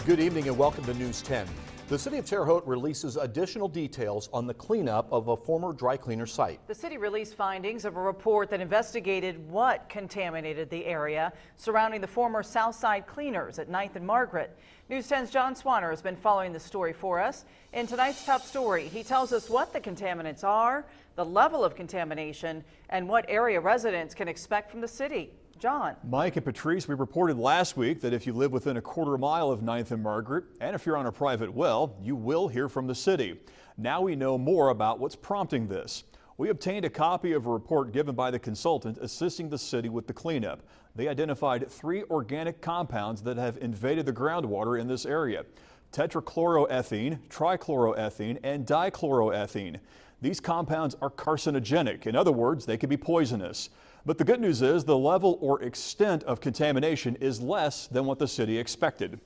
Good evening and welcome to News 10. The City of Terre Haute releases additional details on the cleanup of a former dry cleaner site. The city released findings of a report that investigated what contaminated the area surrounding the former Southside Cleaners at 9th and Margaret. News 10's John Swanner has been following the story for us. In tonight's top story, he tells us what the contaminants are, the level of contamination, and what area residents can expect from the city. John. Mike and Patrice, we reported last week that if you live within a quarter mile of 9th and Margaret, and if you're on a private well, you will hear from the city. Now we know more about what's prompting this. We obtained a copy of a report given by the consultant assisting the city with the cleanup. They identified 3 organic compounds that have invaded the groundwater in this area: tetrachloroethene, trichloroethene, and dichloroethene. These compounds are carcinogenic. In other words, they can be poisonous. But the good news is the level or extent of contamination is less than what the city expected.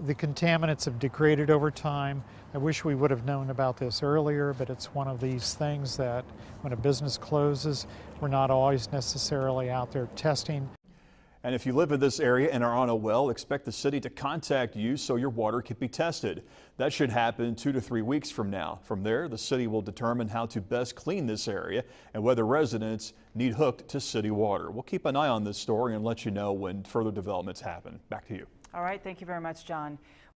The contaminants have degraded over time. I wish we would have known about this earlier, but it's one of these things that when a business closes, we're not always necessarily out there testing. And if you live in this area and are on a well, expect the city to contact you so your water can be tested. That should happen 2 to 3 weeks from now. From there, the city will determine how to best clean this area and whether residents need hooked to city water. We'll keep an eye on this story and let you know when further developments happen. Back to you. All right. Thank you very much, John.